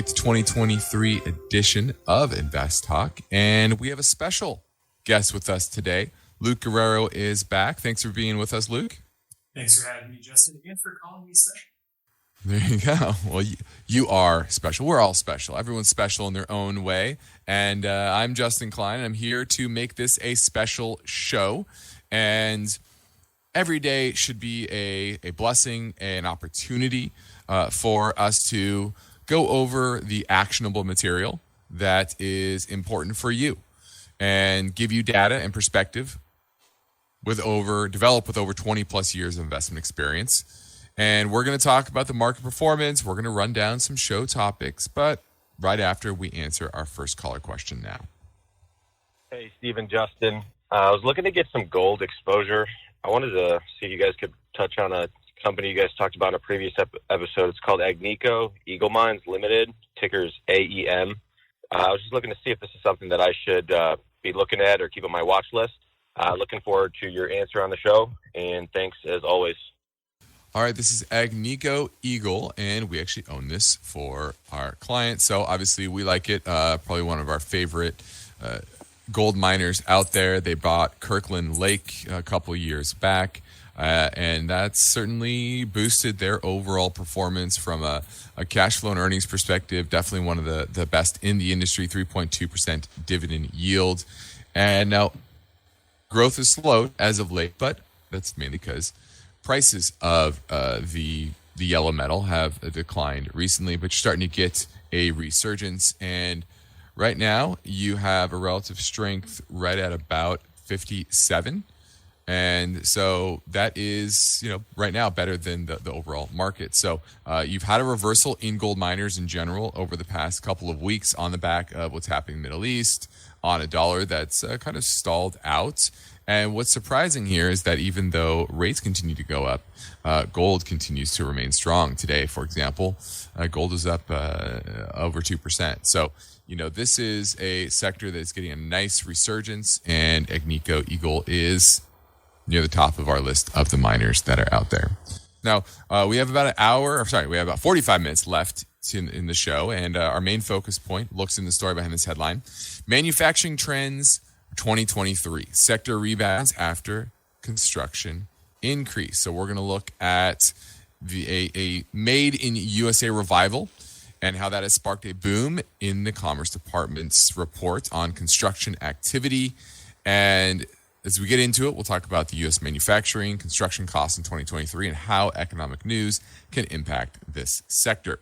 It's 2023 edition of InvestTalk, and we have a special guest with us today. Luke Guerrero is back. Thanks for being with us, Luke. Thanks for having me, Justin, and for calling me special. There you go. Well, you are special. We're all special. Everyone's special in their own way. And I'm Justin Klein. I'm here to make this a special show. And every day should be a blessing, an opportunity for us to go over the actionable material that is important for you and give you data and perspective developed with over 20 plus years of investment experience. And we're going to talk about the market performance. We're going to run down some show topics, but right after we answer our first caller question now. Hey, Stephen, Justin. I was looking to get some gold exposure. I wanted to see if you guys could touch on a company you guys talked about in a previous episode. It's called Agnico Eagle Mines Limited, ticker's AEM. I was just looking to see if this is something that I should be looking at or keep on my watch list. Looking forward to your answer on the show, and thanks as always. All right, this is Agnico Eagle, and we actually own this for our client. So obviously we like it. Probably one of our favorite gold miners out there. They bought Kirkland Lake a couple years back. And that's certainly boosted their overall performance from a cash flow and earnings perspective. Definitely one of the best in the industry, 3.2% dividend yield. And now growth has slowed as of late, but that's mainly because prices of the yellow metal have declined recently, but you're starting to get a resurgence. And right now you have a relative strength right at about 57. And so that is, right now better than the overall market. So you've had a reversal in gold miners in general over the past couple of weeks on the back of what's happening in the Middle East, on a dollar that's kind of stalled out. And what's surprising here is that even though rates continue to go up, gold continues to remain strong. Today, for example, gold is up over 2%. So, this is a sector that's getting a nice resurgence, and Agnico Eagle is near the top of our list of the miners that are out there. Now, we have about 45 minutes left in the show, and our main focus point looks in the story behind this headline: Manufacturing Trends 2023, Sector Rebounds After Construction Increase. So we're going to look at a Made in USA revival and how that has sparked a boom in the Commerce Department's report on construction activity. And as we get into it, we'll talk about the U.S. manufacturing construction costs in 2023 and how economic news can impact this sector.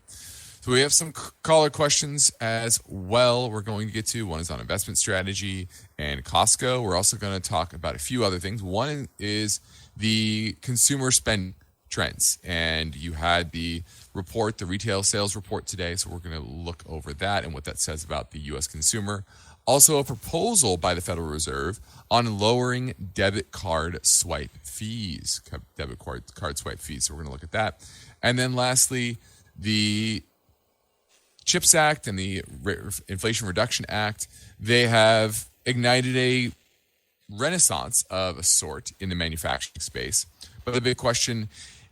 So we have some caller questions as well we're going to get to. One is on investment strategy and Costco. We're also going to talk about a few other things. One is the consumer spend trends. And you had the report, the retail sales report today. So we're going to look over that and what that says about the U.S. consumer. Also, a proposal by the Federal Reserve on lowering debit card swipe fees. So we're going to look at that. And then lastly, the CHIPS Act and the Inflation Reduction Act, they have ignited a renaissance of a sort in the manufacturing space. But the big question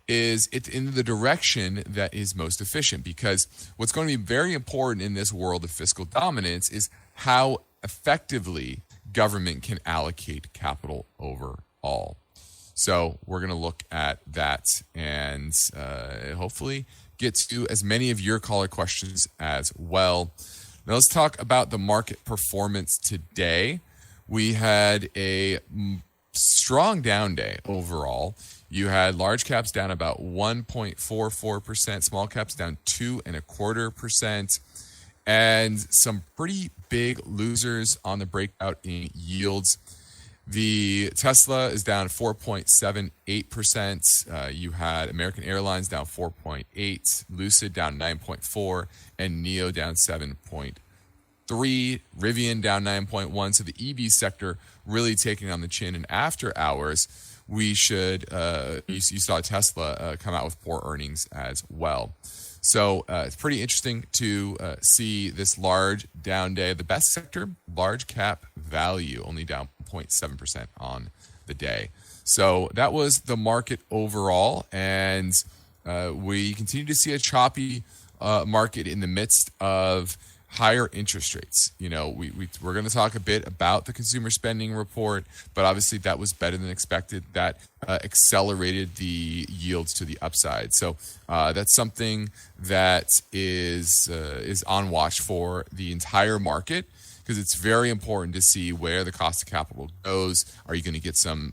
is it's in the direction that is most efficient, because what's going to be very important in this world of fiscal dominance is how effectively government can allocate capital overall. So we're going to look at that and hopefully get to as many of your caller questions as well. Now let's talk about the market performance today. We had a strong down day overall. You had large caps down about 1.44%, small caps down 2.25%, and some pretty big losers on the breakout in yields. The Tesla is down 4.78%. You had American Airlines down 4.8%, Lucid down 9.4%, and NEO down 7.3%. Rivian down 9.1%. So the EV sector really taking on the chin. And after hours, we should you saw Tesla come out with poor earnings as well. So it's pretty interesting to see this large down day. The best sector, large cap value, only down 0.7% on the day. So that was the market overall, and we continue to see a choppy market in the midst of higher interest rates. We're going to talk a bit about the consumer spending report, but obviously that was better than expected. That accelerated the yields to the upside. So that's something that is on watch for the entire market, because it's very important to see where the cost of capital goes. Are you going to get some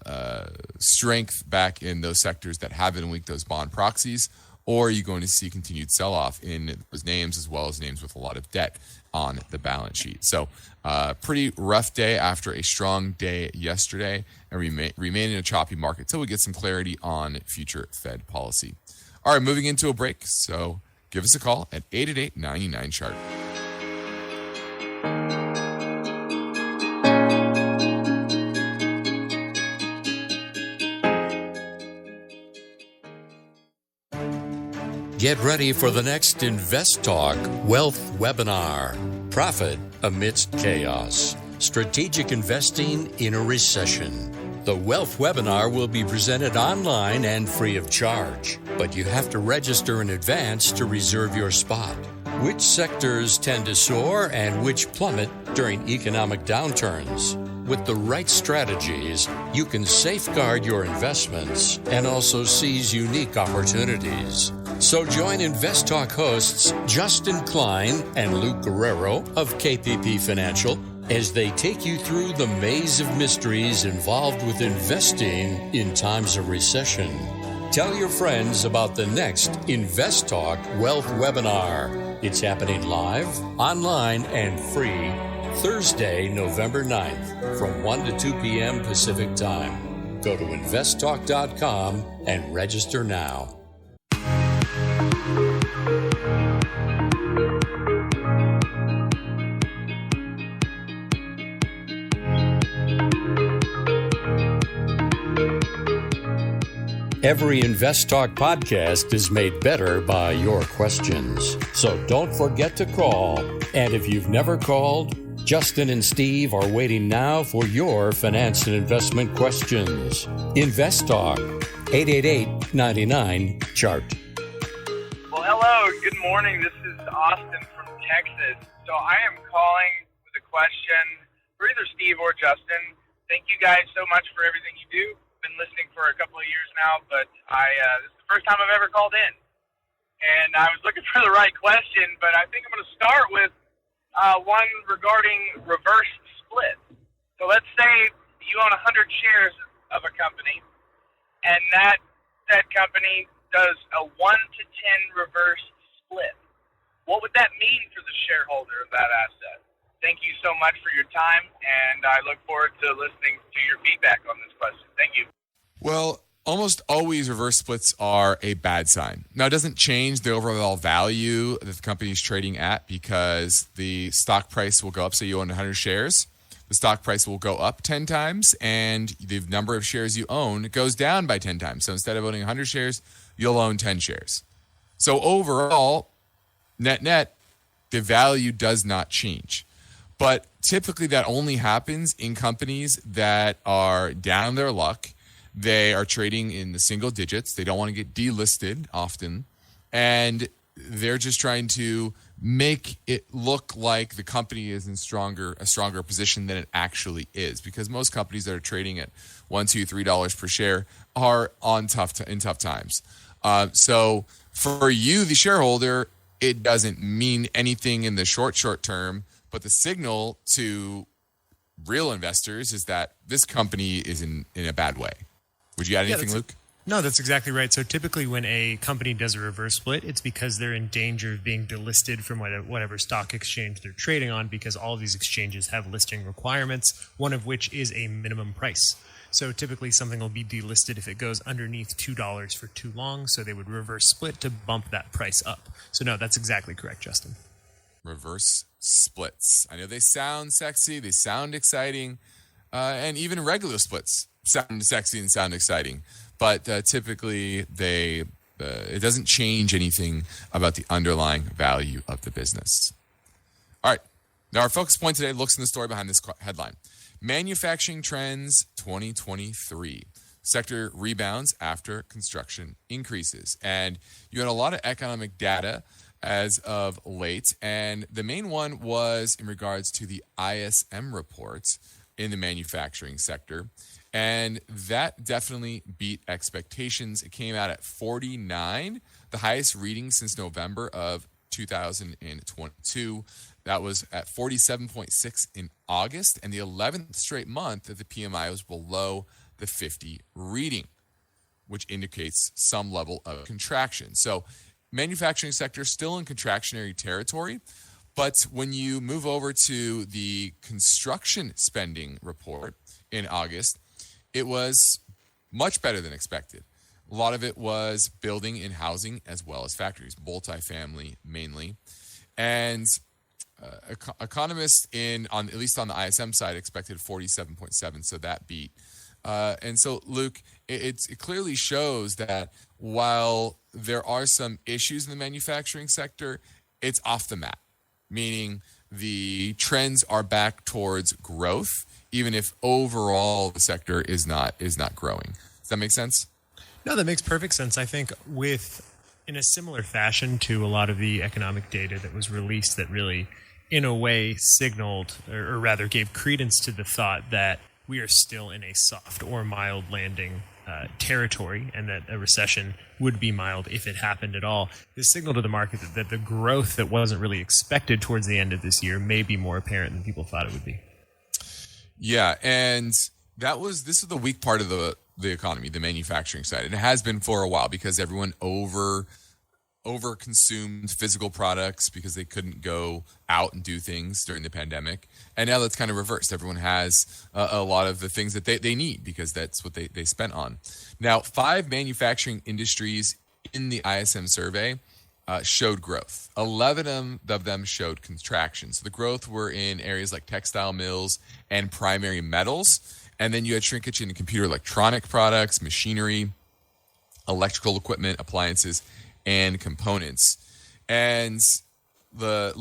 strength back in those sectors that have been weak, those bond proxies? Or are you going to see continued sell-off in those names, as well as names with a lot of debt on the balance sheet? So pretty rough day after a strong day yesterday, and remain in a choppy market till we get some clarity on future Fed policy. All right, moving into a break. So give us a call at 888-99-CHART. Get ready for the next InvestTalk Wealth Webinar. Profit amidst chaos. Strategic investing in a recession. The Wealth Webinar will be presented online and free of charge, but you have to register in advance to reserve your spot. Which sectors tend to soar and which plummet during economic downturns? With the right strategies, you can safeguard your investments and also seize unique opportunities. So join InvestTalk hosts Justin Klein and Luke Guerrero of KPP Financial as they take you through the maze of mysteries involved with investing in times of recession. Tell your friends about the next InvestTalk Wealth Webinar. It's happening live, online, and free Thursday, November 9th from 1 to 2 p.m. Pacific Time. Go to investtalk.com and register now. Every InvestTalk podcast is made better by your questions. So don't forget to call. And if you've never called, Justin and Steve are waiting now for your finance and investment questions. InvestTalk, 888-99-CHART. Well, hello. Good morning. This is Austin from Texas. So I am calling with a question for either Steve or Justin. Thank you guys so much for everything you do. Been listening for a couple of years now, but this is the first time I've ever called in. And I was looking for the right question, but I think I'm going to start with one regarding reverse split. So let's say you own 100 shares of a company, and that company does a 1 to 10 reverse split. What would that mean for the shareholder of that asset? Thank you so much for your time, and I look forward to listening to your feedback on this question. Thank you. Well, almost always reverse splits are a bad sign. Now, it doesn't change the overall value that the company is trading at, because the stock price will go up. Say you own 100 shares, the stock price will go up 10 times, and the number of shares you own goes down by 10 times. So instead of owning 100 shares, you'll own 10 shares. So overall, net, the value does not change. But typically that only happens in companies that are down their luck. They are trading in the single digits. They don't want to get delisted often. And they're just trying to make it look like the company is in a stronger position than it actually is. Because most companies that are trading at $1, $2, $3 per share are in tough times. So for you, the shareholder, it doesn't mean anything in the short term. But the signal to real investors is that this company is in a bad way. Would you add anything, Luke? No, that's exactly right. So typically when a company does a reverse split, it's because they're in danger of being delisted from whatever stock exchange they're trading on, because all of these exchanges have listing requirements, one of which is a minimum price. So typically something will be delisted if it goes underneath $2 for too long. So they would reverse split to bump that price up. So no, that's exactly correct, Justin. Reverse splits. I know they sound sexy, they sound exciting, and even regular splits sound sexy and sound exciting. But typically, it doesn't change anything about the underlying value of the business. All right. Now, our focus point today looks in the story behind this headline. Manufacturing trends 2023. Sector rebounds after construction increases. And you had a lot of economic data as of late. And the main one was in regards to the ISM reports in the manufacturing sector. And that definitely beat expectations. It came out at 49, the highest reading since November of 2022. That was at 47.6 in August, and the 11th straight month that the PMI was below the 50 reading, which indicates some level of contraction. So manufacturing sector still in contractionary territory, but when you move over to the construction spending report in August, it was much better than expected. A lot of it was building and housing as well as factories, multifamily mainly. And economists at least on the ISM side expected 47.7, so that beat. And so, Luke, it clearly shows that while there are some issues in the manufacturing sector, it's off the map, meaning the trends are back towards growth, even if overall the sector is not growing. Does that make sense? No, that makes perfect sense. I think in a similar fashion to a lot of the economic data that was released that really, in a way, signaled or rather gave credence to the thought that we are still in a soft or mild landing territory, and that a recession would be mild if it happened at all. This signaled to the market that the growth that wasn't really expected towards the end of this year may be more apparent than people thought it would be. Yeah, and this is the weak part of the economy, the manufacturing side. And it has been for a while because everyone over consumed physical products because they couldn't go out and do things during the pandemic. And now that's kind of reversed. Everyone has a lot of the things that they need because that's what they spent on. Now, 5 manufacturing industries in the ISM survey showed growth. 11 of them showed contraction. So the growth were in areas like textile mills and primary metals. And then you had shrinkage in computer electronic products, machinery, electrical equipment, appliances, and components. And the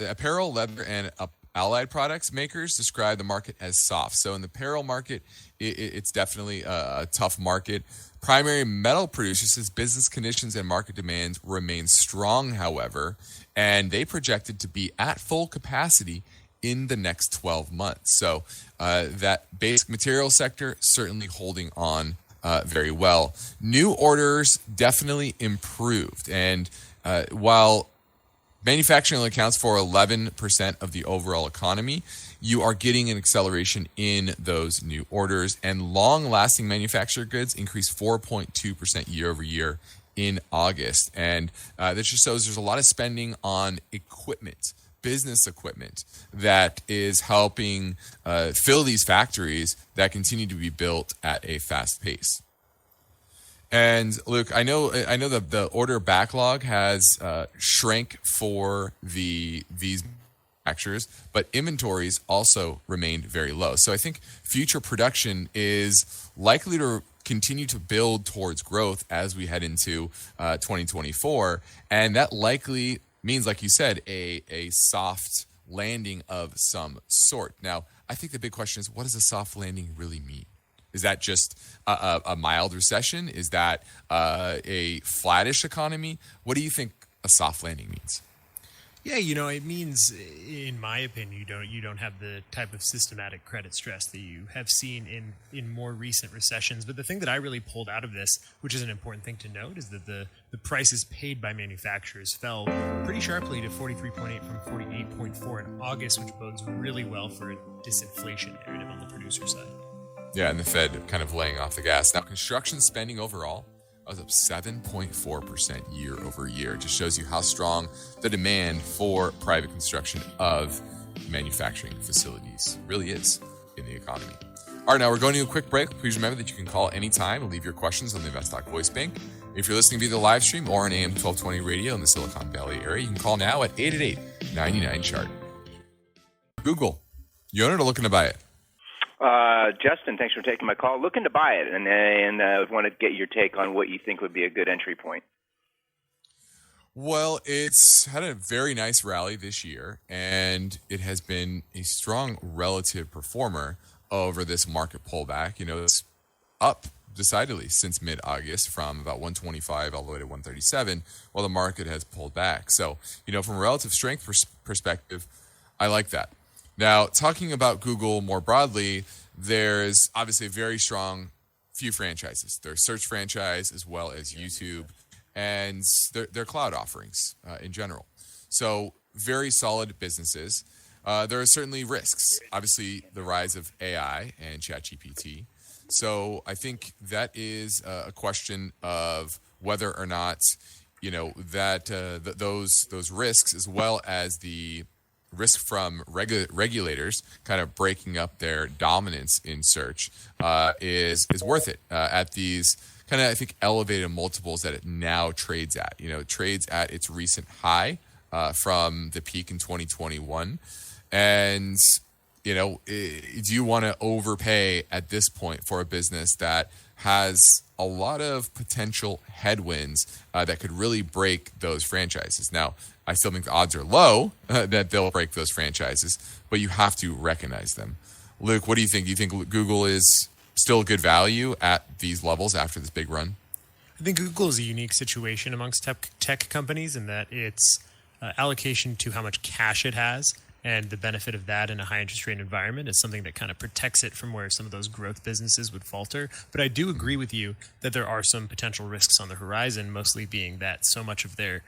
apparel, leather, and allied products makers describe the market as soft. So in the apparel market, it's definitely a tough market. Primary metal producers says business conditions and market demand remain strong, however, and they projected to be at full capacity in the next 12 months. So that basic material sector certainly holding on very well. New orders definitely improved. And while manufacturing only accounts for 11% of the overall economy, you are getting an acceleration in those new orders. And long-lasting manufactured goods increased 4.2% year over year in August. And this just shows there's a lot of spending on equipment, business equipment, that is helping fill these factories that continue to be built at a fast pace. And Luke, I know that the order backlog has shrank for these manufacturers, but inventories also remained very low. So I think future production is likely to continue to build towards growth as we head into 2024, and that likely means, like you said, a soft landing of some sort. Now, I think the big question is, what does a soft landing really mean? Is that just a mild recession? Is that a flattish economy? What do you think a soft landing means? Yeah, it means, in my opinion, you don't have the type of systematic credit stress that you have seen in more recent recessions. But the thing that I really pulled out of this, which is an important thing to note, is that the prices paid by manufacturers fell pretty sharply to 43.8 from 48.4 in August, which bodes really well for a disinflation narrative on the producer side. Yeah, and the Fed kind of laying off the gas. Now, construction spending overall was up 7.4% year over year. It just shows you how strong the demand for private construction of manufacturing facilities really is in the economy. All right, now we're going to a quick break. Please remember that you can call anytime and leave your questions on the InvestTalk voice bank. If you're listening via the live stream or on AM 1220 radio in the Silicon Valley area, you can call now at 888-99-CHART. Google, you own it or looking to buy it? Justin, thanks for taking my call. Looking to buy it, and I want to get your take on what you think would be a good entry point. Well, it's had a very nice rally this year, and it has been a strong relative performer over this market pullback. It's up decidedly since mid-August, from about 125 all the way to 137, while the market has pulled back. So, from a relative strength perspective, I like that. Now, talking about Google more broadly, there's obviously a very strong few franchises. Their search franchise, as well as YouTube, and their cloud offerings in general. So very solid businesses. There are certainly risks. Obviously, the rise of AI and ChatGPT. So I think that is a question of whether or not, those risks, as well as the risk from regulators kind of breaking up their dominance in search, is worth it at these kind of, I think, elevated multiples that it now trades at. It trades at its recent high from the peak in 2021. And, do you want to overpay at this point for a business that has a lot of potential headwinds that could really break those franchises? Now, I still think the odds are low that they'll break those franchises, but you have to recognize them. Luke, what do you think? Do you think Google is still good value at these levels after this big run? I think Google is a unique situation amongst tech companies in that its allocation to how much cash it has and the benefit of that in a high interest rate environment is something that kind of protects it from where some of those growth businesses would falter. But I do agree with you that there are some potential risks on the horizon, mostly being that so much of their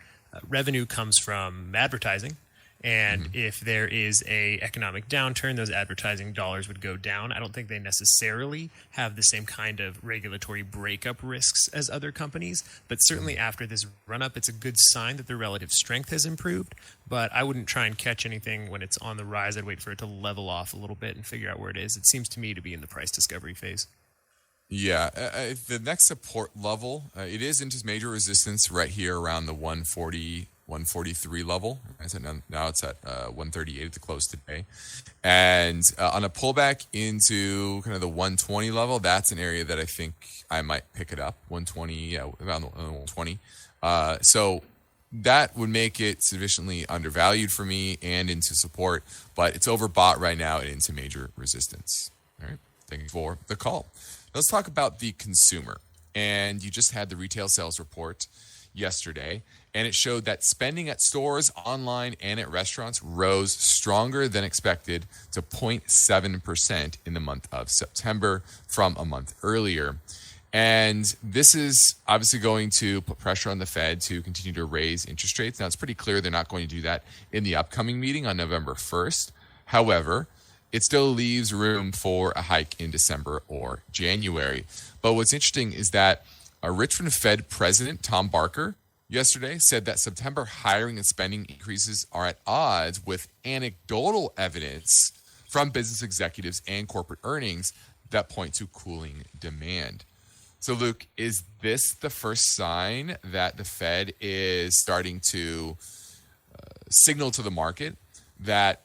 revenue comes from advertising. And if there is a economic downturn, those advertising dollars would go down. I don't think they necessarily have the same kind of regulatory breakup risks as other companies, but certainly after this run-up, it's a good sign that their relative strength has improved. But I wouldn't try and catch anything when it's on the rise. I'd wait for it to level off a little bit and figure out where it is. It seems to me to be in the price discovery phase. Yeah, the next support level, it is into major resistance right here around the 143 level. Now it's at 138 at the close today. And on a pullback into kind of the 120 level, that's an area that I think I might pick it up. 120, around 120. So that would make it sufficiently undervalued for me and into support, but it's overbought right now and into major resistance. All right, thank you for the call. Let's talk about the consumer. And you just had the retail sales report yesterday, and it showed that spending at stores, online, and at restaurants rose stronger than expected to 0.7% in the month of September from a month earlier. And this is obviously going to put pressure on the Fed to continue to raise interest rates. Now, it's pretty clear they're not going to do that in the upcoming meeting on November 1st. However, it still leaves room for a hike in December or January. But what's interesting is that Richmond Fed President Tom Barker yesterday said that September hiring and spending increases are at odds with anecdotal evidence from business executives and corporate earnings that point to cooling demand. So, Luke, is this the first sign that the Fed is starting to signal to the market that,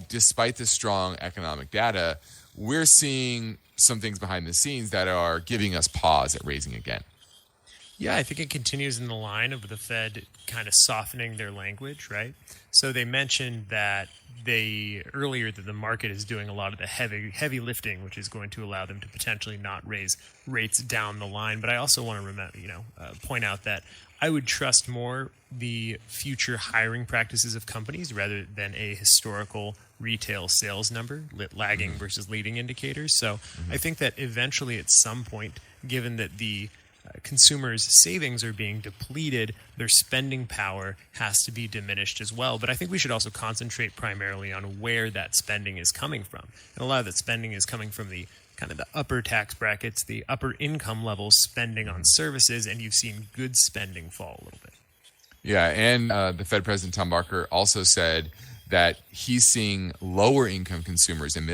despite the strong economic data, we're seeing some things behind the scenes that are giving us pause at raising again? Yeah, I think it continues in the line of the Fed kind of softening their language, right? So they mentioned that earlier that the market is doing a lot of the heavy lifting, which is going to allow them to potentially not raise rates down the line. But I also want to point out that I would trust more the future hiring practices of companies rather than a historical retail sales number, lagging versus leading indicators. So I think that eventually at some point, given that the consumers' savings are being depleted, their spending power has to be diminished as well. But I think we should also concentrate primarily on where that spending is coming from. And a lot of that spending is coming from the kind of the upper tax brackets, the upper income levels spending on services, and you've seen goods spending fall a little bit. Yeah, and the Fed President Tom Barker also said that he's seeing lower income consumers and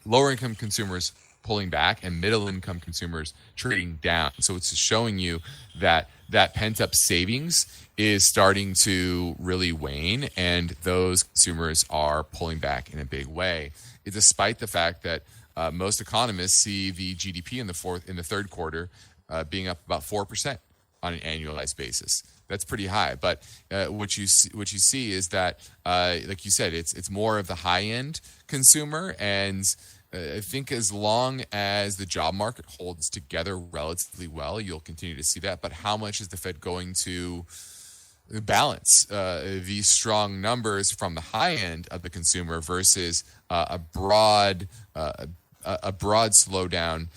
lower income consumers pulling back and middle income consumers trading down. So it's showing you that pent-up savings is starting to really wane, and those consumers are pulling back in a big way, despite the fact that most economists see the GDP in the third quarter being up about 4% on an annualized basis. That's pretty high. But what you see is that, like you said, it's more of the high end consumer, and I think as long as the job market holds together relatively well, you'll continue to see that. But how much is the Fed going to balance these strong numbers from the high end of the consumer versus a broad slowdown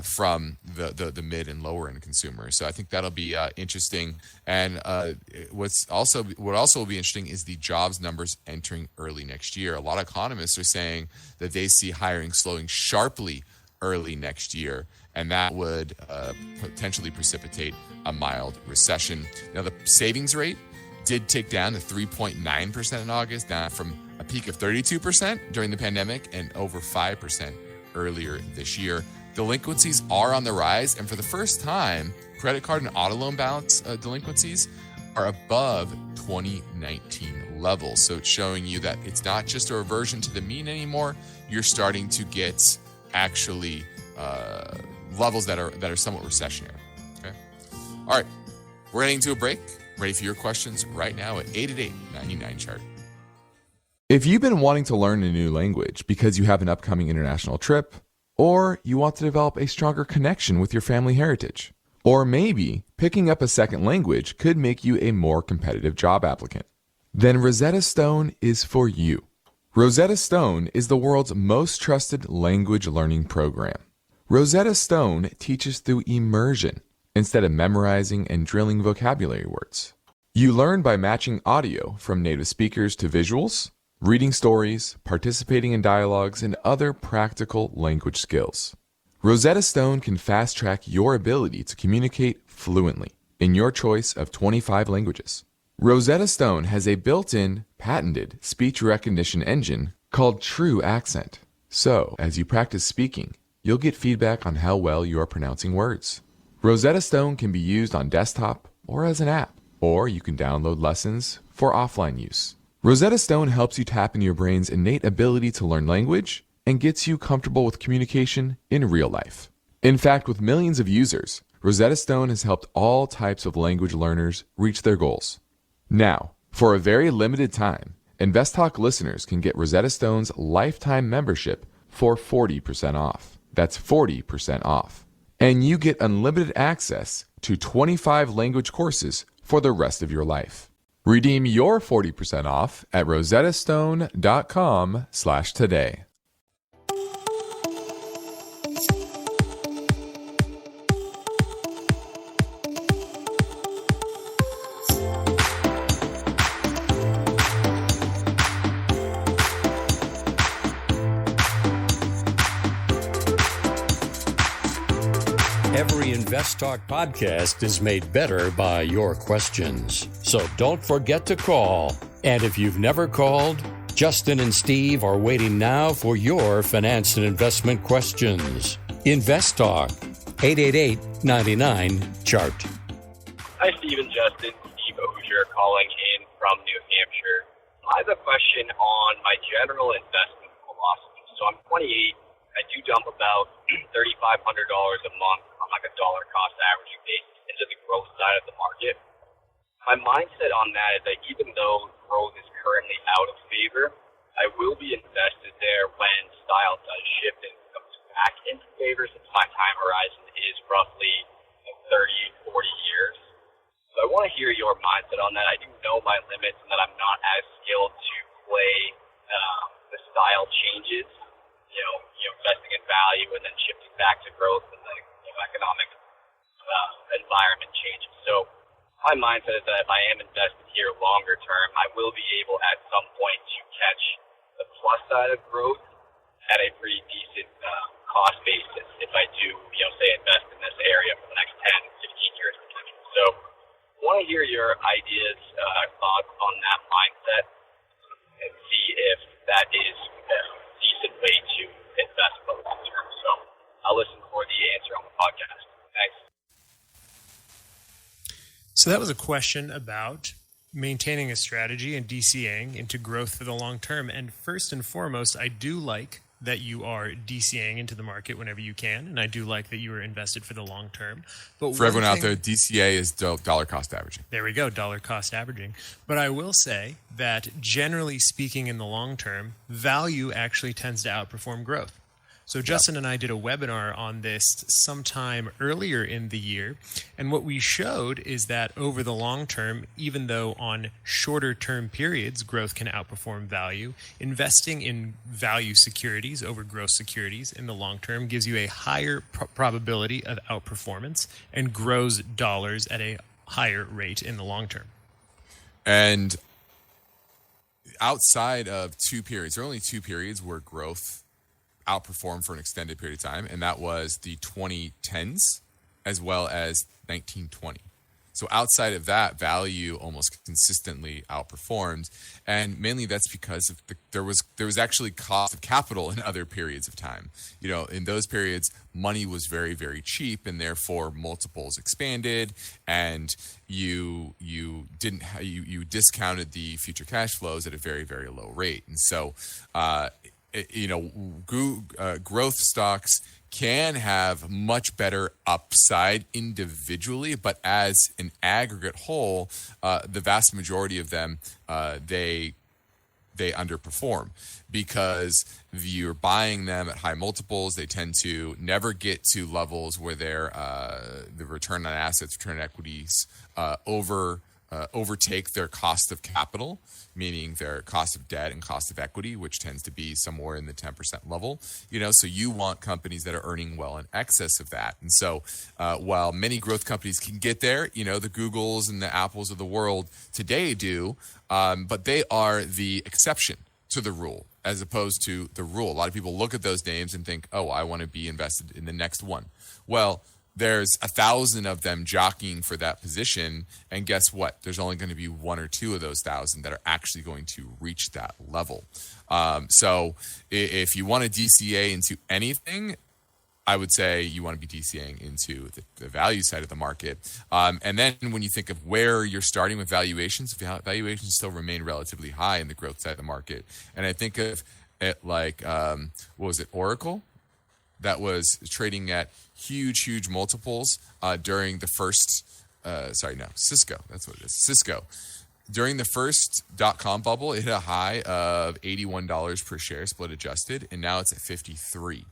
from the mid and lower end consumer? So I think that'll be interesting. And what also will be interesting is the jobs numbers entering early next year. A lot of economists are saying that they see hiring slowing sharply early next year, and that would potentially precipitate a mild recession. Now, the savings rate did tick down to 3.9% in August, down from a peak of 32% during the pandemic and over 5% earlier this year. Delinquencies are on the rise, and for the first time, credit card and auto loan balance delinquencies are above 2019 levels. So it's showing you that it's not just a reversion to the mean anymore. You're starting to get actually levels that are somewhat recessionary. Okay. All right. We're heading to a break. Ready for your questions right now at 888-99-CHART. If you've been wanting to learn a new language because you have an upcoming international trip, or you want to develop a stronger connection with your family heritage, or maybe picking up a second language could make you a more competitive job applicant, then Rosetta Stone is for you. Rosetta Stone is the world's most trusted language learning program. Rosetta Stone teaches through immersion instead of memorizing and drilling vocabulary words. You learn by matching audio from native speakers to visuals, reading stories, participating in dialogues, and other practical language skills. Rosetta Stone can fast-track your ability to communicate fluently in your choice of 25 languages. Rosetta Stone has a built-in, patented speech recognition engine called True Accent. So, as you practice speaking, you'll get feedback on how well you are pronouncing words. Rosetta Stone can be used on desktop or as an app, or you can download lessons for offline use. Rosetta Stone helps you tap into your brain's innate ability to learn language and gets you comfortable with communication in real life. In fact, with millions of users, Rosetta Stone has helped all types of language learners reach their goals. Now, for a very limited time, InvestTalk listeners can get Rosetta Stone's lifetime membership for 40% off. That's 40% off. And you get unlimited access to 25 language courses for the rest of your life. Redeem your 40% off at rosettastone.com/today. Every InvestTalk podcast is made better by your questions. So don't forget to call. And if you've never called, Justin and Steve are waiting now for your finance and investment questions. InvestTalk, 888-99-CHART. Hi, Steve and Justin. Steve Osier calling in from New Hampshire. I have a question on my general investment philosophy. So I'm 28. I do dump about $3,500 a month on like a dollar cost averaging basis into the growth side of the market. My mindset on that is that even though growth is currently out of favor, I will be invested there when style does shift and comes back into favor, since my time horizon is roughly 30, 40 years. So I want to hear your mindset on that. I do know my limits and that I'm not as skilled to play the style changes. Investing in value and then shifting back to growth when the economic environment changes. So my mindset is that if I am invested here longer term, I will be able at some point to catch the plus side of growth at a pretty decent cost basis if I do, say invest in this area for the next 10, 15 years potentially. So I want to hear your ideas, thoughts on that mindset and see if that is a decent way to invest for the long term. So I'll listen for the answer on the podcast. Thanks. So that was a question about maintaining a strategy and DCAing into growth for the long term. And first and foremost, I do like that you are DCAing into the market whenever you can, and I do like that you are invested for the long term. But for everyone out there, DCA is dollar cost averaging. There we go, dollar cost averaging. But I will say that generally speaking in the long term, value actually tends to outperform growth. So Justin and I did a webinar on this sometime earlier in the year. And what we showed is that over the long term, even though on shorter term periods, growth can outperform value, investing in value securities over growth securities in the long term gives you a higher probability of outperformance and grows dollars at a higher rate in the long term. And outside of 2 periods, there are only 2 periods where growth outperformed for an extended period of time, and that was the 2010s as well as 1920. So outside of that, value almost consistently outperformed, and mainly that's because of there was actually cost of capital in other periods of time. In those periods, money was very, very cheap, and therefore multiples expanded, and you discounted the future cash flows at a very, very low rate, and so growth stocks can have much better upside individually, but as an aggregate whole, the vast majority of them, they underperform because you're buying them at high multiples. They tend to never get to levels where the return on assets, return on equities overtake their cost of capital, meaning their cost of debt and cost of equity, which tends to be somewhere in the 10% level. So you want companies that are earning well in excess of that. And so while many growth companies can get there, the Googles and the Apples of the world today do, but they are the exception to the rule as opposed to the rule. A lot of people look at those names and think, oh, I want to be invested in the next one. Well, there's 1,000 of them jockeying for that position, and guess what? There's only going to be 1 or 2 of those 1,000 that are actually going to reach that level. So if you want to DCA into anything, I would say you want to be DCAing into the value side of the market. And then when you think of where you're starting with valuations, valuations still remain relatively high in the growth side of the market. And I think of it like, Oracle? That was trading at huge multiples during the first, Cisco. That's what it is. Cisco. During the first .com bubble, it hit a high of $81 per share, split adjusted, and now it's at $53.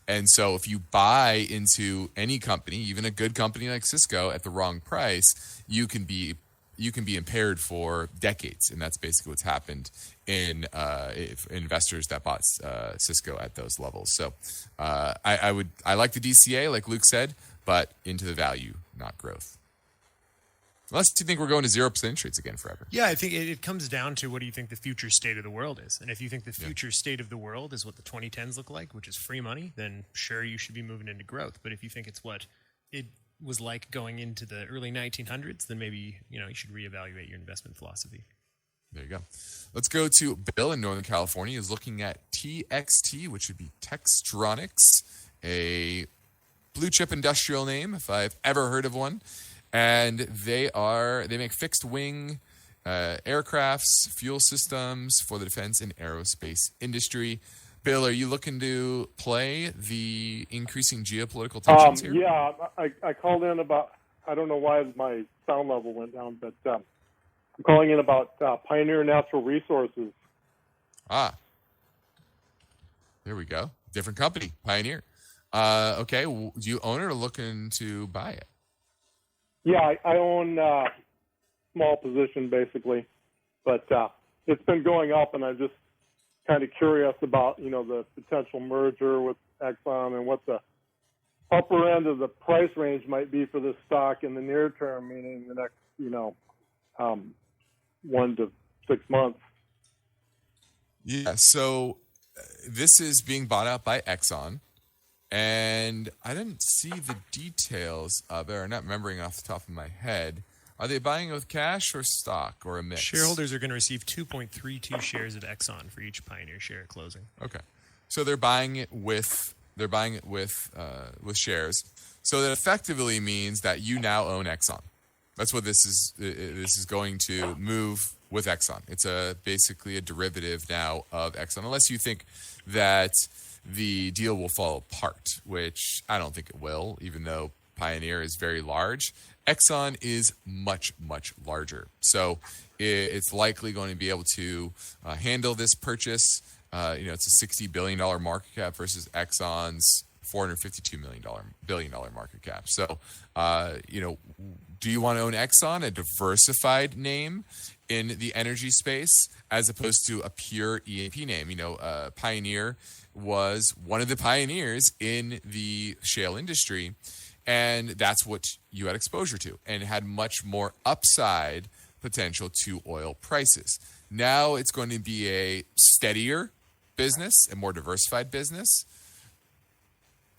And so if you buy into any company, even a good company like Cisco, at the wrong price, you can be impaired for decades, and that's basically what's happened in investors that bought Cisco at those levels. So I like the DCA, like Luke said, but into the value, not growth. Unless you think we're going to 0% interest rates again forever. Yeah, I think it comes down to what do you think the future state of the world is. And if you think the future state of the world is what the 2010s look like, which is free money, then sure, you should be moving into growth. But if you think it's what it was like going into the early 1900s, then maybe you should reevaluate your investment philosophy. There you go. Let's go to Bill in Northern California. Is looking at TXT, which would be Textronics, a blue chip industrial name if I've ever heard of one. And they make fixed wing aircrafts, fuel systems for the defense and aerospace industry. Bill, are you looking to play the increasing geopolitical tensions here? Yeah, I called in about, I don't know why my sound level went down, but I'm calling in about Pioneer Natural Resources. There we go. Different company, Pioneer. Okay, do you own it or looking to buy it? Yeah, I own a small position basically, but it's been going up, and I'm just kind of curious about the potential merger with Exxon and what the upper end of the price range might be for this stock in the near term, meaning the next 1 to 6 months. Yeah, so this is being bought out by Exxon. And I didn't see the details of it, or not remembering off the top of my head. Are they buying it with cash or stock or a mix? Shareholders are going to receive 2.32 shares of Exxon for each Pioneer share at closing. Okay, so they're buying it with shares. So that effectively means that you now own Exxon. That's what this is. This is going to move with Exxon. It's basically a derivative now of Exxon, unless you think that the deal will fall apart, which I don't think it will, even though Pioneer is very large. Exxon is much, much larger. So it's likely going to be able to handle this purchase It's a $60 billion market cap versus Exxon's $452 billion market cap. So, do you want to own Exxon, a diversified name in the energy space, as opposed to a pure E&P name? Pioneer was one of the pioneers in the shale industry, and that's what you had exposure to, and it had much more upside potential to oil prices. Now it's going to be a steadier business, a more diversified business.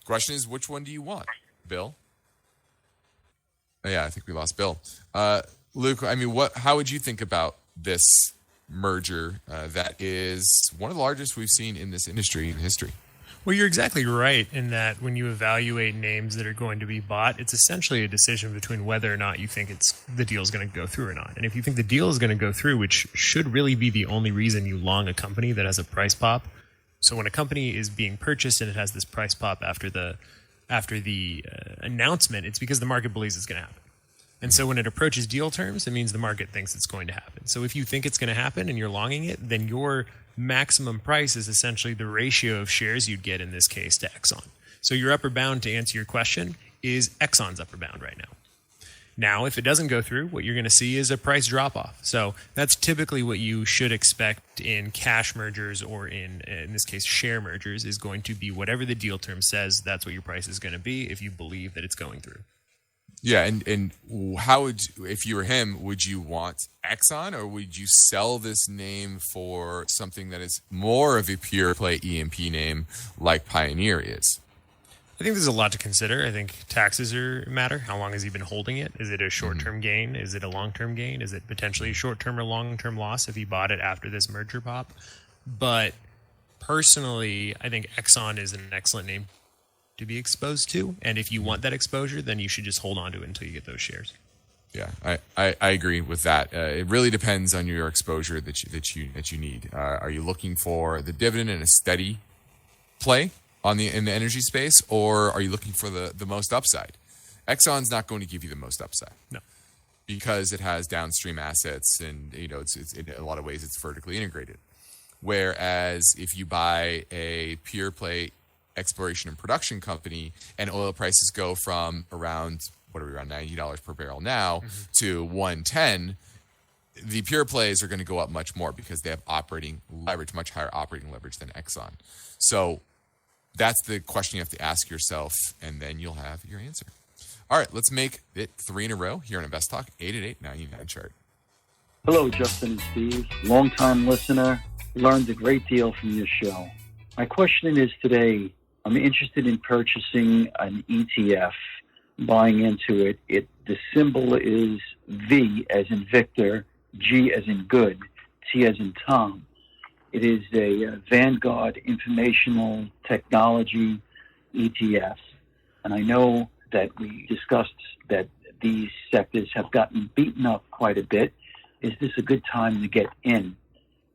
Question is, which one do you want, Bill? Oh, yeah, I think we lost Bill. Luke, how would you think about this merger that is one of the largest we've seen in this industry in history? Well, you're exactly right in that when you evaluate names that are going to be bought, it's essentially a decision between whether or not you think the deal is going to go through or not. And if you think the deal is going to go through, which should really be the only reason you long a company that has a price pop. So when a company is being purchased and it has this price pop after the announcement, it's because the market believes it's going to happen. And so when it approaches deal terms, it means the market thinks it's going to happen. So if you think it's going to happen and you're longing it, then your maximum price is essentially the ratio of shares you'd get in this case to Exxon. So your upper bound, to answer your question, is Exxon's upper bound right now. Now, if it doesn't go through, what you're going to see is a price drop off. So that's typically what you should expect in cash mergers, or in this case, share mergers, is going to be whatever the deal term says, that's what your price is going to be if you believe that it's going through. Yeah, and how if you were him, would you want Exxon, or would you sell this name for something that is more of a pure play E&P name like Pioneer is? I think there's a lot to consider. I think taxes matter. How long has he been holding it? Is it a short-term gain? Is it a long-term gain? Is it potentially a short-term or long-term loss if he bought it after this merger pop? But personally, I think Exxon is an excellent name to be exposed to. And if you want that exposure, then you should just hold on to it until you get those shares. Yeah, I agree with that. It really depends on your exposure that you need. Are you looking for the dividend and a steady play in the energy space, or are you looking for the most upside? Exxon's not going to give you the most upside. No. Because it has downstream assets, and it's in a lot of ways it's vertically integrated. Whereas if you buy a pure play exploration and production company, and oil prices go from around $90 per barrel now to $110, the pure plays are going to go up much more because they have operating leverage, much higher operating leverage than Exxon. So that's the question you have to ask yourself, and then you'll have your answer. All right, let's make it 3 in a row here on InvestTalk, 888-99-CHART. Hello, Justin and Steve. Long-time listener. Learned a great deal from your show. My question is today, I'm interested in purchasing an ETF, buying into it. The symbol is V as in Victor, G as in good, T as in Tom. It is a Vanguard informational technology ETF. And I know that we discussed that these sectors have gotten beaten up quite a bit. Is this a good time to get in?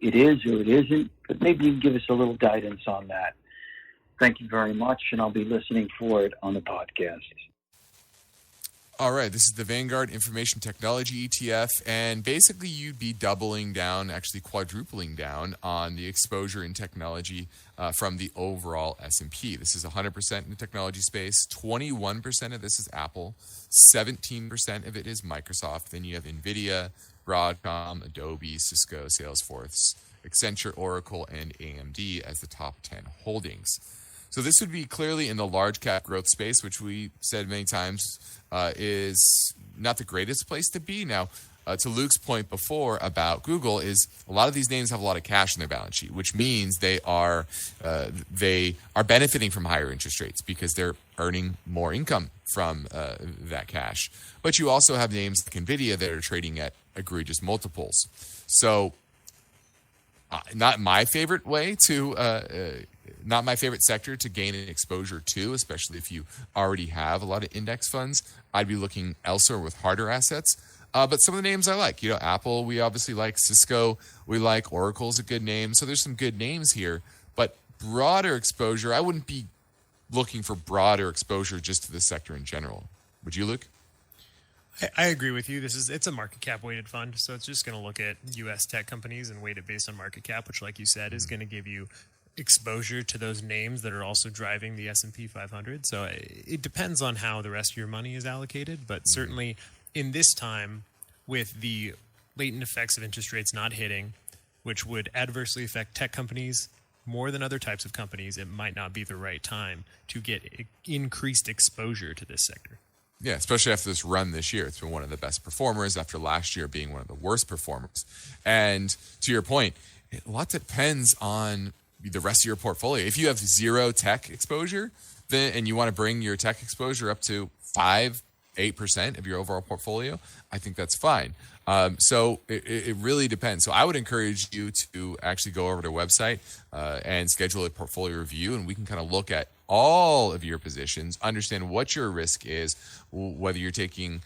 It is or it isn't, but maybe you can give us a little guidance on that. Thank you very much, and I'll be listening for it on the podcast. All right, this is the Vanguard Information Technology ETF, and basically you'd be doubling down, actually quadrupling down on the exposure in technology from the overall S&P. This is 100% in the technology space. 21% of this is Apple. 17% of it is Microsoft. Then you have NVIDIA, Broadcom, Adobe, Cisco, Salesforce, Accenture, Oracle, and AMD as the top 10 holdings. So this would be clearly in the large cap growth space, which we said many times is not the greatest place to be. Now, to Luke's point before about Google, is a lot of these names have a lot of cash in their balance sheet, which means they are benefiting from higher interest rates because they're earning more income from that cash. But you also have names like NVIDIA that are trading at egregious multiples. So not my favorite way to not my favorite sector to gain an exposure to, especially if you already have a lot of index funds. I'd be looking elsewhere with harder assets. But some of the names I like, Apple, we obviously like. Cisco, we like. Oracle's a good name. So there's some good names here. But broader exposure, I wouldn't be looking for broader exposure just to the sector in general. Would you, Luke? I agree with you. It's a market cap weighted fund, so it's just going to look at U.S. tech companies and weight it based on market cap, which, like you said, is going to give you exposure to those names that are also driving the S&P 500. So it depends on how the rest of your money is allocated, but certainly in this time with the latent effects of interest rates not hitting, which would adversely affect tech companies more than other types of companies, it might not be the right time to get increased exposure to this sector. Yeah, especially after this run this year. It's been one of the best performers after last year being one of the worst performers. And to your point, a lot depends on the rest of your portfolio. If you have zero tech exposure, then and you want to bring your tech exposure up to 5-8% of your overall portfolio, I think that's fine. So it really depends. So I would encourage you to actually go over to our website and schedule a portfolio review, and we can kind of look at all of your positions, understand what your risk is, whether you're taking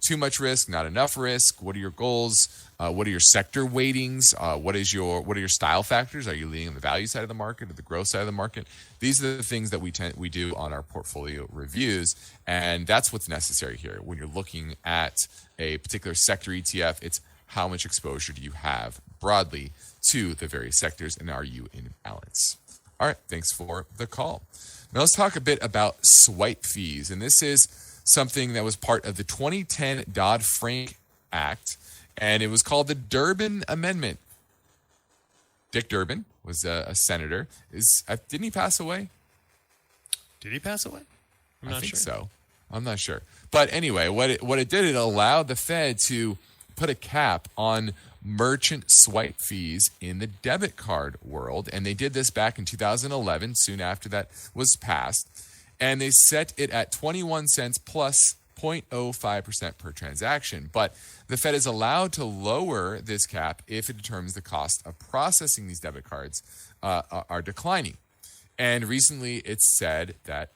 too much risk, not enough risk, what are your goals, what are your sector weightings, what are your style factors? Are you leaning on the value side of the market or the growth side of the market? These are the things that we do on our portfolio reviews, and that's what's necessary here. When you're looking at a particular sector ETF, it's how much exposure do you have broadly to the various sectors, and are you in balance? All right, thanks for the call. Now let's talk a bit about swipe fees, and this is something that was part of the 2010 Dodd-Frank Act, and it was called the Durbin Amendment. Dick Durbin was a senator. Didn't he pass away? Did he pass away? I think so. I'm not sure. But anyway, what it did, it allowed the Fed to put a cap on merchant swipe fees in the debit card world. And they did this back in 2011, soon after that was passed. And they set it at 21 cents plus 0.05% per transaction. But the Fed is allowed to lower this cap if it determines the cost of processing these debit cards are declining. And recently it's said that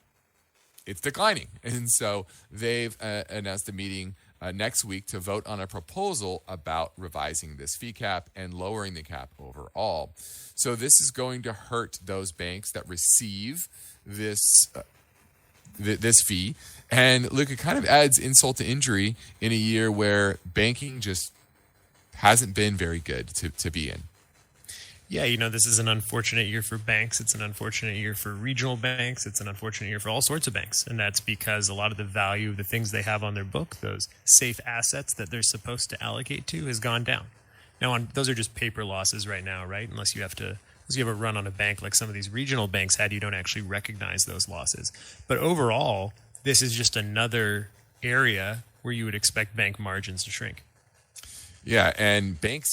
it's declining. And so they've announced a meeting next week to vote on a proposal about revising this fee cap and lowering the cap overall. So this is going to hurt those banks that receive this fee. And look, it kind of adds insult to injury in a year where banking just hasn't been very good to be in. Yeah, this is an unfortunate year for banks. It's an unfortunate year for regional banks. It's an unfortunate year for all sorts of banks. And that's because a lot of the value of the things they have on their book, those safe assets that they're supposed to allocate to, has gone down. Now, those are just paper losses right now, right? Unless you have a run on a bank like some of these regional banks had, you don't actually recognize those losses. But overall, this is just another area where you would expect bank margins to shrink. Yeah, and banks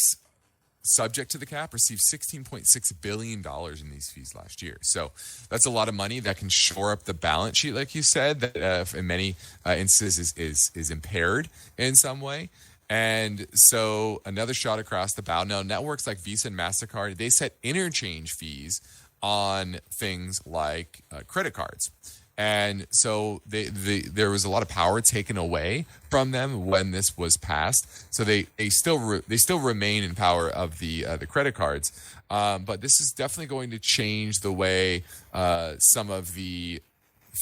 subject to the cap received $16.6 billion in these fees last year. So that's a lot of money that can shore up the balance sheet, like you said, that in many instances is impaired in some way. And so another shot across the bow. Now, networks like Visa and MasterCard, they set interchange fees on things like credit cards. And so there was a lot of power taken away from them when this was passed. So they still remain in power of the credit cards. But this is definitely going to change the way some of the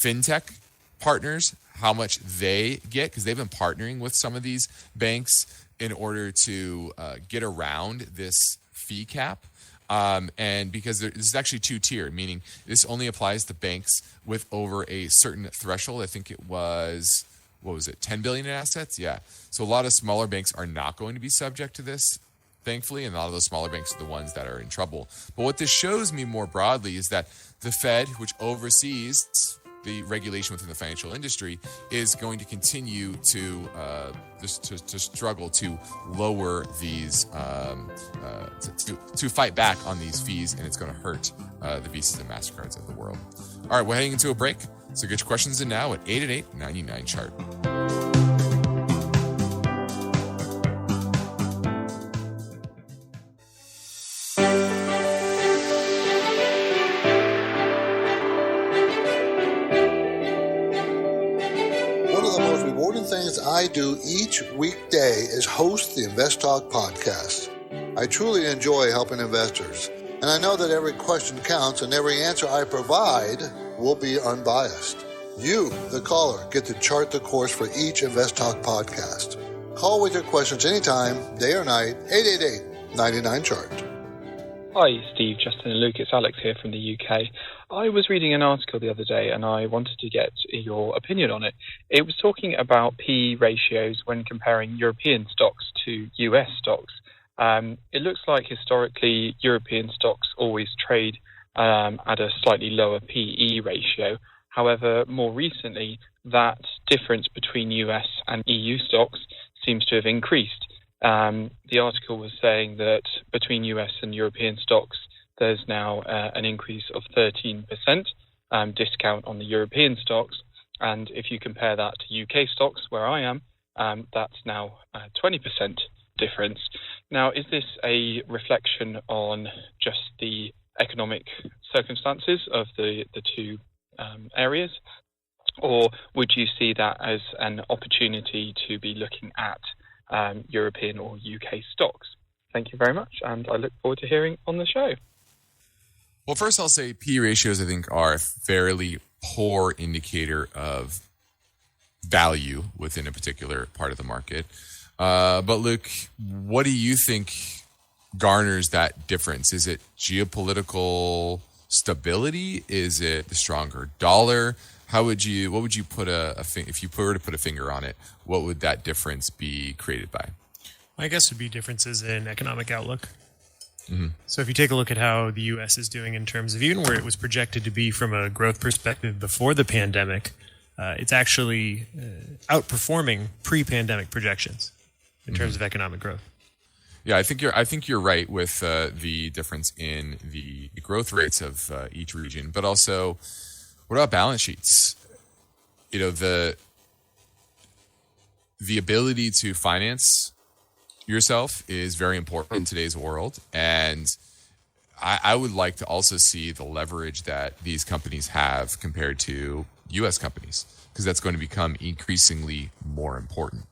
fintech partners, how much they get, because they've been partnering with some of these banks in order to get around this fee cap. And because this is actually two-tier, meaning this only applies to banks with over a certain threshold. I think it was, 10 billion in assets? Yeah. So a lot of smaller banks are not going to be subject to this, thankfully, and a lot of those smaller banks are the ones that are in trouble. But what this shows me more broadly is that the Fed, which oversees the regulation within the financial industry, is going to continue to struggle to lower these, to fight back on these fees, and it's going to hurt the Visas and MasterCards of the world. All right, we're heading into a break, so get your questions in now at 888-99-CHART. Things I do each weekday is host the InvestTalk podcast. I truly enjoy helping investors, and I know that every question counts and every answer I provide will be unbiased. You, the caller, get to chart the course for each InvestTalk podcast. Call with your questions anytime, day or night, 888-99-CHART. Hi, Steve, Justin and Luke. It's Alex here from the UK. I was reading an article the other day and I wanted to get your opinion on it. It was talking about PE ratios when comparing European stocks to US stocks. It looks like historically European stocks always trade at a slightly lower PE ratio. However, more recently, that difference between US and EU stocks seems to have increased. The article was saying that between US and European stocks, there's now an increase of 13% discount on the European stocks. And if you compare that to UK stocks, where I am, that's now 20% difference. Now, is this a reflection on just the economic circumstances of the two areas? Or would you see that as an opportunity to be looking at European or UK stocks? Thank you very much, and I look forward to hearing on the show. Well, first I'll say P ratios, I think, are a fairly poor indicator of value within a particular part of the market. But Luke, what do you think garners that difference? Is it geopolitical stability? Is it the stronger dollar? What would you put if you were to put a finger on it, what would that difference be created by? I guess it would be differences in economic outlook. Mm-hmm. So if you take a look at how the U.S. is doing in terms of even where it was projected to be from a growth perspective before the pandemic, it's actually outperforming pre-pandemic projections in terms of economic growth. Yeah, I think you're right with the difference in the growth rates of each region, but also, what about balance sheets? You know, the ability to finance yourself is very important in today's world, and I would like to also see the leverage that these companies have compared to U.S. companies, because that's going to become increasingly more important.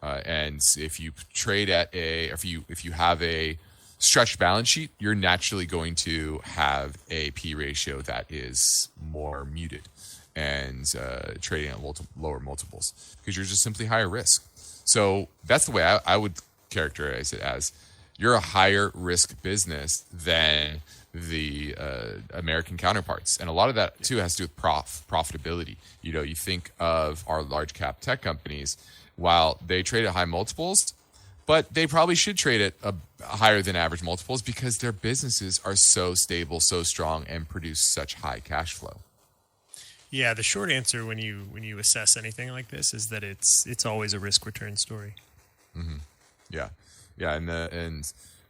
And if you trade if you have a stretched balance sheet, you're naturally going to have a P ratio that is more muted and trading at lower multiples because you're just simply higher risk. So that's the way I would characterize it as. You're a higher risk business than the American counterparts. And a lot of that too has to do with profitability. You know, you think of our large cap tech companies, while they trade at high multiples, but they probably should trade at a higher than average multiples because their businesses are so stable, so strong, and produce such high cash flow. Yeah, the short answer when you assess anything like this is that it's always a risk return story. Mm-hmm. Yeah, and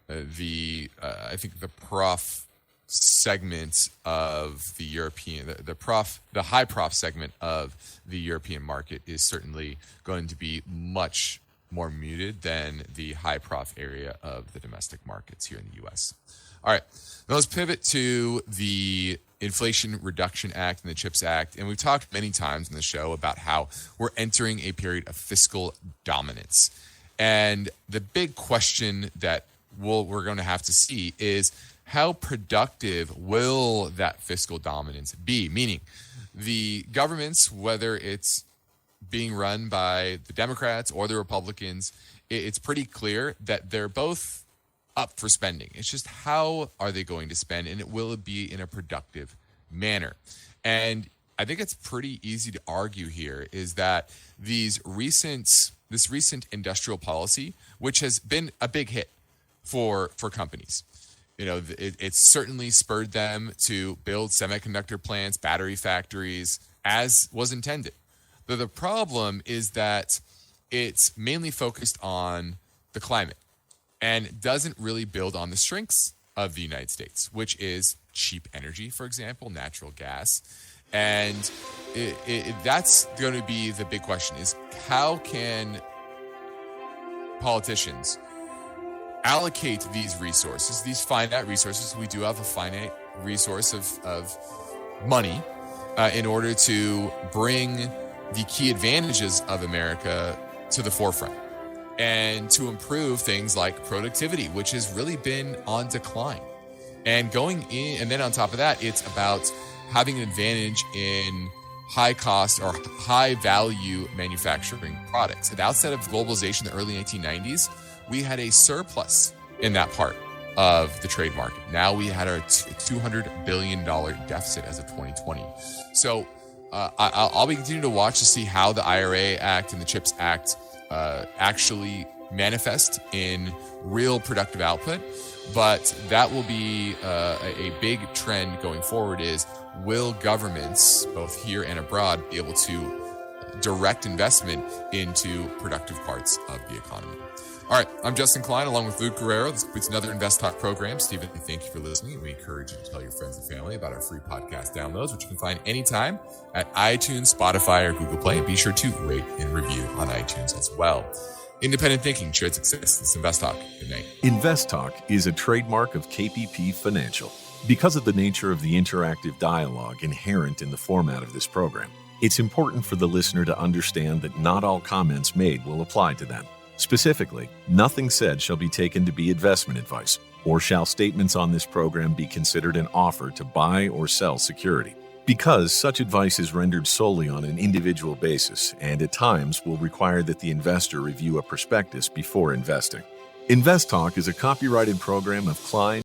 I think the prof segment of the European, the high prof segment of the European market is certainly going to be much more muted than the high prof area of the domestic markets here in the U.S. All right, now let's pivot to the Inflation Reduction Act and the CHIPS Act. And we've talked many times in the show about how we're entering a period of fiscal dominance. And the big question that we're going to have to see is, how productive will that fiscal dominance be? Meaning, the governments, whether it's being run by the Democrats or the Republicans, it's pretty clear that they're both up for spending. It's just, how are they going to spend, and will it be in a productive manner? And I think it's pretty easy to argue here is that this recent industrial policy, which has been a big hit for companies, you know, it's certainly spurred them to build semiconductor plants, battery factories, as was intended. But the problem is that it's mainly focused on the climate and doesn't really build on the strengths of the United States, which is cheap energy, for example, natural gas. And that's going to be the big question, is how can politicians allocate these resources, these finite resources? We do have a finite resource of money in order to bring the key advantages of America to the forefront and to improve things like productivity, which has really been on decline. And going in, and then on top of that, it's about having an advantage in high cost or high value manufacturing products. At the outset of globalization in the early 1990s, we had a surplus in that part of the trade market. Now we had our $200 billion deficit as of 2020. So I'll be continuing to watch to see how the IRA Act and the CHIPS Act actually manifest in real productive output. But that will be a big trend going forward is, will governments, both here and abroad, be able to direct investment into productive parts of the economy? All right, I'm Justin Klein along with Luke Guerrero. This completes another InvestTalk program. Stephen, thank you for listening. We encourage you to tell your friends and family about our free podcast downloads, which you can find anytime at iTunes, Spotify, or Google Play. And be sure to rate and review on iTunes as well. Independent thinking, shared success. This is InvestTalk. Good night. InvestTalk is a trademark of KPP Financial. Because of the nature of the interactive dialogue inherent in the format of this program, it's important for the listener to understand that not all comments made will apply to them. Specifically, nothing said shall be taken to be investment advice, or shall statements on this program be considered an offer to buy or sell security. Because such advice is rendered solely on an individual basis and at times will require that the investor review a prospectus before investing. InvestTalk is a copyrighted program of Klein